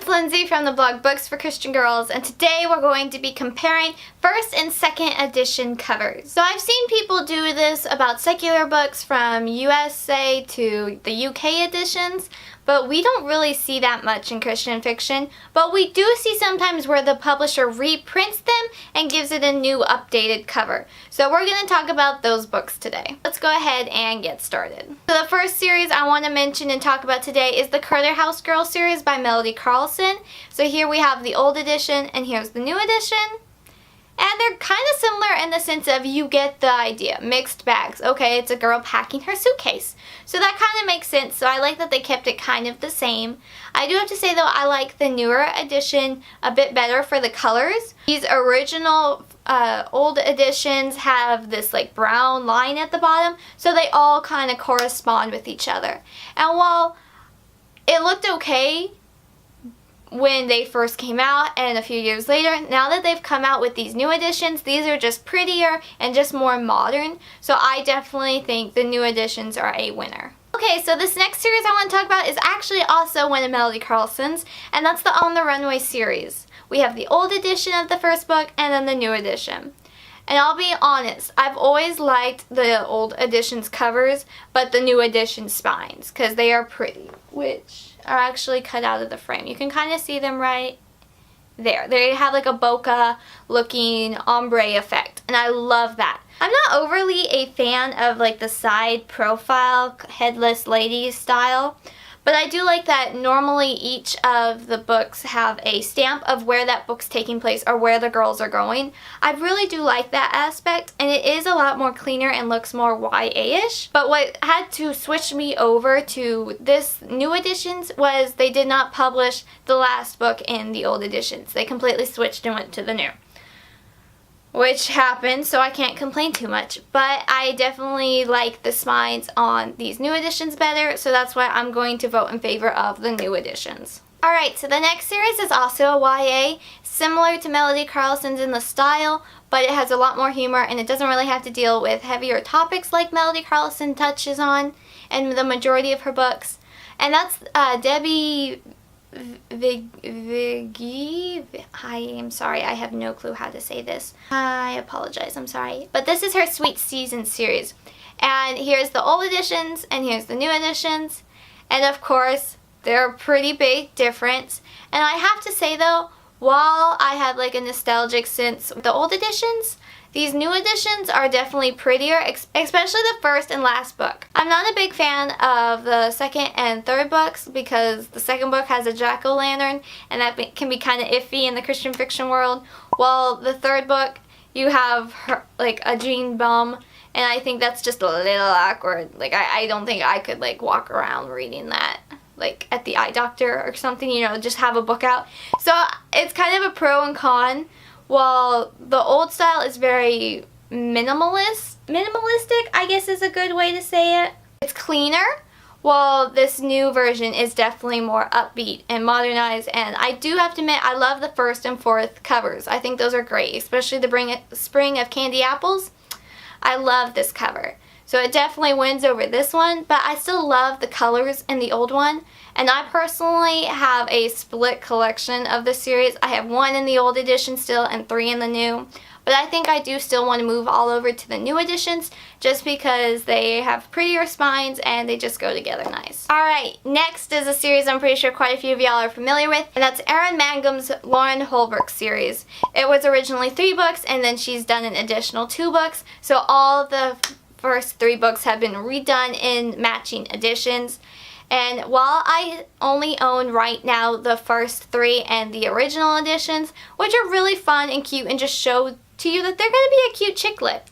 Lindsay from the blog Books for Christian Girls, and today we're going to be comparing first and second edition covers. So I've seen people do this about secular books from USA to the UK editions, but we don't really see that much in Christian fiction. But we do see sometimes where the publisher reprints them and gives it a new updated cover. So we're going to talk about those books today. Let's go ahead and get started. So the first series I want to mention and talk about today is the Curlin House Girl series by Melody Carlson. So here we have the old edition and here's the new edition. And they're kind of similar in the sense of you get the idea. Mixed bags. Okay, it's a girl packing her suitcase. So that kind of makes sense. So I like that they kept it kind of the same. I do have to say though, I like the newer edition a bit better for the colors. These original old editions have this like brown line at the bottom. So they all kind of correspond with each other. And while it looked okay when they first came out and a few years later, now that they've come out with these new editions, these are just prettier and just more modern. So I definitely think the new editions are a winner. Okay, so this next series I want to talk about is actually also one of Melody Carlson's, and that's the On the Runway series. We have the old edition of the first book and then the new edition. And I'll be honest, I've always liked the old edition's covers, but the new edition spines, because they are pretty, which are actually cut out of the frame. You can kind of see them right there. They have like a bokeh looking ombre effect, and I love that. I'm not overly a fan of like the side profile headless lady style, but I do like that normally each of the books have a stamp of where that book's taking place or where the girls are going. I really do like that aspect, and it is a lot more cleaner and looks more YA-ish. But what had to switch me over to this new editions was they did not publish the last book in the old editions. They completely switched and went to the new, which happened, so I can't complain too much. But I definitely like the spines on these new editions better, so that's why I'm going to vote in favor of the new editions. Alright, so the next series is also a YA, similar to Melody Carlson's in the style, but it has a lot more humor and it doesn't really have to deal with heavier topics like Melody Carlson touches on in the majority of her books. And that's Debbie Viggy. I am sorry, I have no clue how to say this. I apologize, I'm sorry. But this is her Sweet Season series. And here's the old editions and here's the new editions. And of course, they're a pretty big difference. And I have to say though, while I have like a nostalgic sense with the old editions, these new editions are definitely prettier, especially the first and last book. I'm not a big fan of the second and third books because the second book has a jack-o'-lantern and that can be kind of iffy in the Christian fiction world, while the third book you have her, like a Jean bum, and I think that's just a little awkward. Like I don't think I could like walk around reading that like at the eye doctor or something, you know, just have a book out. So it's kind of a pro and con. While the old style is very minimalistic, I guess is a good way to say it. It's cleaner, while this new version is definitely more upbeat and modernized. And I do have to admit, I love the first and fourth covers. I think those are great, especially the Spring of Candy Apples. I love this cover. So it definitely wins over this one, but I still love the colors in the old one. And I personally have a split collection of the series. I have 1 in the old edition still and 3 in the new. But I think I do still want to move all over to the new editions just because they have prettier spines and they just go together nice. Alright, next is a series I'm pretty sure quite a few of y'all are familiar with, and that's Erin Mangum's Lauren Holbrook series. It was originally 3 books and then she's done an additional 2 books. So all the first 3 books have been redone in matching editions. And while I only own right now the first 3 and the original editions, which are really fun and cute and just show to you that they're going to be a cute chick lit,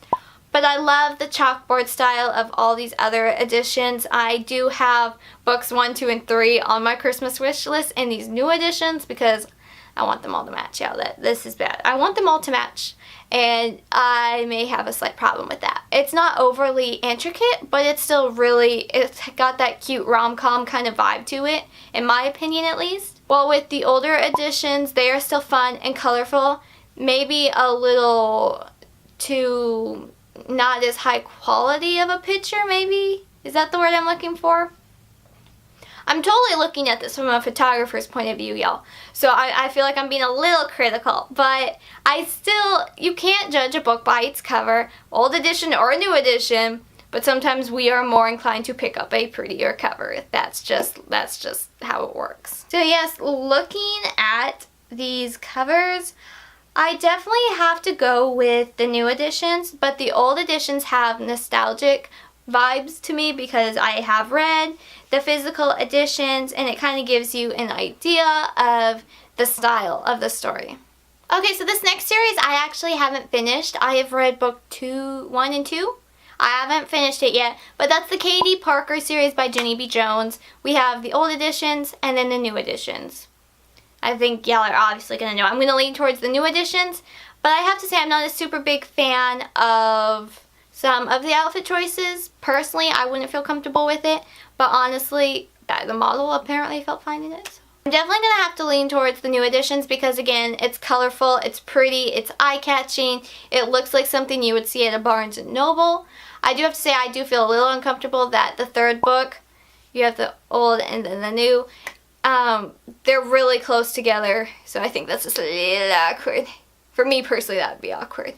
but I love the chalkboard style of all these other editions. I do have books 1, 2, and 3 on my Christmas wish list in these new editions because I want them all to match. Yeah, this is bad. I want them all to match. And I may have a slight problem with that. It's not overly intricate, but it's still really, it's got that cute rom-com kind of vibe to it, in my opinion at least. While with the older editions, they are still fun and colorful, maybe a little too not as high quality of a picture maybe? Is that the word I'm looking for? I'm totally looking at this from a photographer's point of view, y'all. So I feel like I'm being a little critical, but you can't judge a book by its cover, old edition or new edition, but sometimes we are more inclined to pick up a prettier cover. That's just how it works. So yes, looking at these covers, I definitely have to go with the new editions, but the old editions have nostalgic vibes to me because I have read the physical editions and it kind of gives you an idea of the style of the story. Okay, so this next series I actually haven't finished. I have read book 1 and 2. I haven't finished it yet, but that's the Katie Parker series by Jenny B. Jones. We have the old editions and then the new editions. I think y'all are obviously going to know. I'm going to lean towards the new editions, but I have to say I'm not a super big fan of some of the outfit choices. Personally, I wouldn't feel comfortable with it, but honestly, the model apparently felt fine in it. So I'm definitely going to have to lean towards the new editions because, again, it's colorful, it's pretty, it's eye-catching, it looks like something you would see at a Barnes & Noble. I do have to say I do feel a little uncomfortable that the third book, you have the old and then the new, they're really close together, so I think that's just a little awkward. For me personally, that would be awkward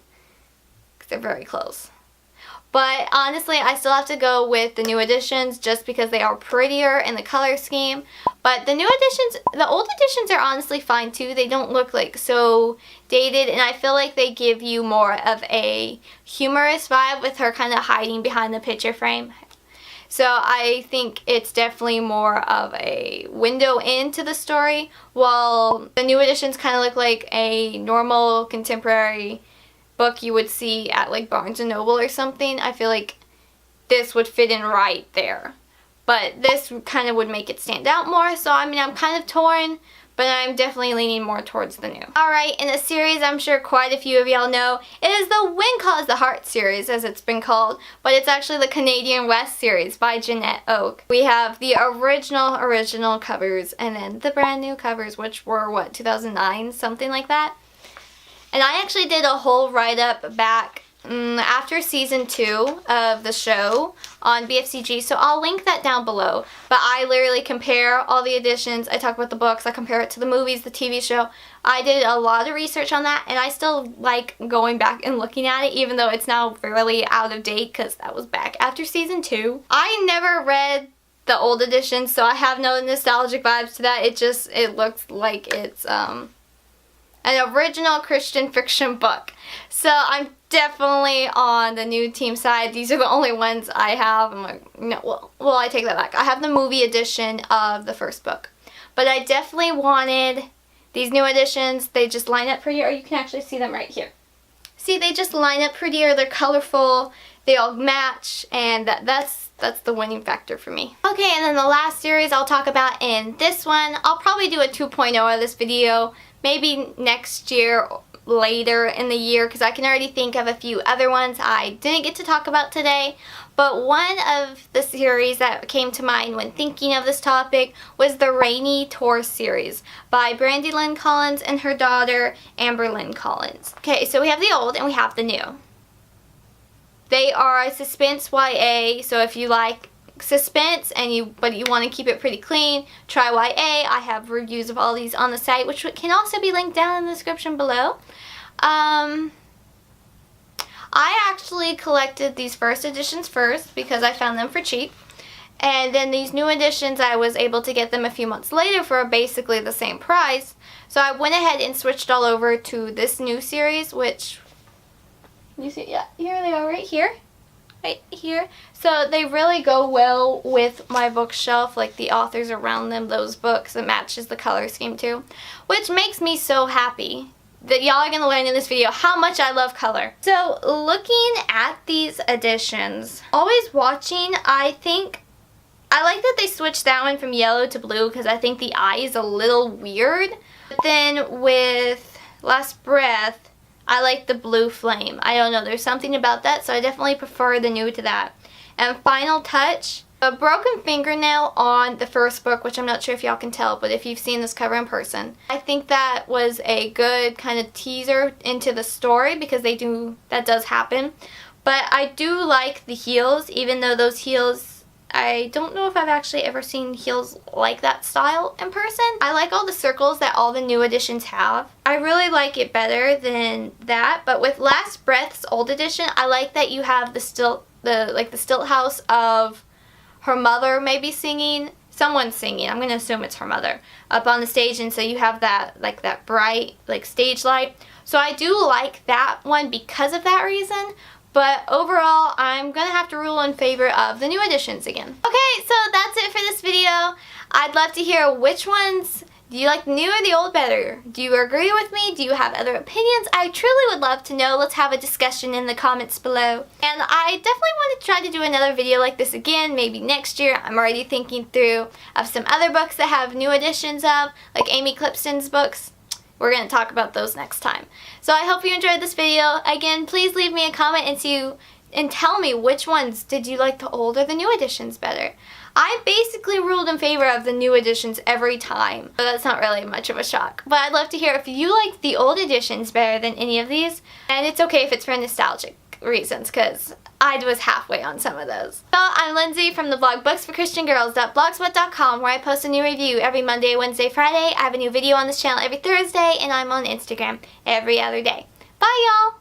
because they're very close. But honestly, I still have to go with the new editions just because they are prettier in the color scheme. But the new editions, the old editions are honestly fine too. They don't look like so dated, and I feel like they give you more of a humorous vibe with her kind of hiding behind the picture frame. So I think it's definitely more of a window into the story, while the new editions kind of look like a normal contemporary book you would see at like Barnes & Noble or something. I feel like this would fit in right there. But this kind of would make it stand out more, so I mean I'm kind of torn, but I'm definitely leaning more towards the new. Alright, in a series I'm sure quite a few of y'all know, it is the When Calls the Heart series, as it's been called, but it's actually the Canadian West series by Jeanette Oak. We have the original covers, and then the brand new covers, which were, what, 2009? Something like that. And I actually did a whole write-up back after season 2 of the show on BFCG, so I'll link that down below. But I literally compare all the editions, I talk about the books, I compare it to the movies, the TV show. I did a lot of research on that, and I still like going back and looking at it, even though it's now really out of date because that was back after season 2. I never read the old edition, so I have no nostalgic vibes to that. It looks like it's an original Christian fiction book. So I'm definitely on the new team side. These are the only ones I have. I'm like, no, well, I take that back. I have the movie edition of the first book. But I definitely wanted these new editions. They just line up prettier. You can actually see them right here. See, they just line up prettier. They're colorful. They all match. And that's the winning factor for me. Okay, and then the last series I'll talk about in this one. I'll probably do a 2.0 of this video. Maybe next year, later in the year, because I can already think of a few other ones I didn't get to talk about today. But one of the series that came to mind when thinking of this topic was the Rayne Tour series by Brandy Lynn Collins and her daughter Amber Lynn Collins. Okay, so we have the old and we have the new. They are a suspense YA, so if you like suspense but you want to keep it pretty clean, try YA. I have reviews of all these on the site, which can also be linked down in the description below. I actually collected these first editions first because I found them for cheap, and then these new editions I was able to get them a few months later for basically the same price. So I went ahead and switched all over to this new series, which you see, yeah, here they are right here. Right here. So they really go well with my bookshelf, like the authors around them, those books. It matches the color scheme too, which makes me so happy that y'all are going to learn in this video how much I love color. So looking at these editions, always watching, I think I like that they switched that one from yellow to blue because I think the eye is a little weird. But then with Last Breath, I like the blue flame. I don't know, there's something about that, so I definitely prefer the new to that. And Final Touch, a broken fingernail on the first book, which I'm not sure if y'all can tell, but if you've seen this cover in person, I think that was a good kind of teaser into the story because that does happen. But I do like the heels, even though those heels I don't know if I've actually ever seen heels like that style in person. I like all the circles that all the new editions have. I really like it better than that, but with Last Breath's old edition, I like that you have the stilt house of her mother maybe singing. Someone's singing, I'm going to assume it's her mother, up on the stage, and so you have that, like, that bright, like, stage light. So I do like that one because of that reason, but overall, I'm going to have to rule in favor of the new editions again. Okay, so that's it for this video. I'd love to hear which ones. Do you like the new or the old better? Do you agree with me? Do you have other opinions? I truly would love to know. Let's have a discussion in the comments below. And I definitely want to try to do another video like this again, maybe next year. I'm already thinking through of some other books that have new editions of, like Amy Clipston's books. We're going to talk about those next time. So I hope you enjoyed this video. Again, please leave me a comment and tell me which ones did you like, the old or the new editions better. I basically ruled in favor of the new editions every time, but that's not really much of a shock. But I'd love to hear if you like the old editions better than any of these, and it's okay if it's for nostalgic reasons, because I was halfway on some of those. So I'm Lindsey from the blog booksforchristiangirls.blogspot.com, where I post a new review every Monday, Wednesday, Friday. I have a new video on this channel every Thursday, and I'm on Instagram every other day. Bye, y'all!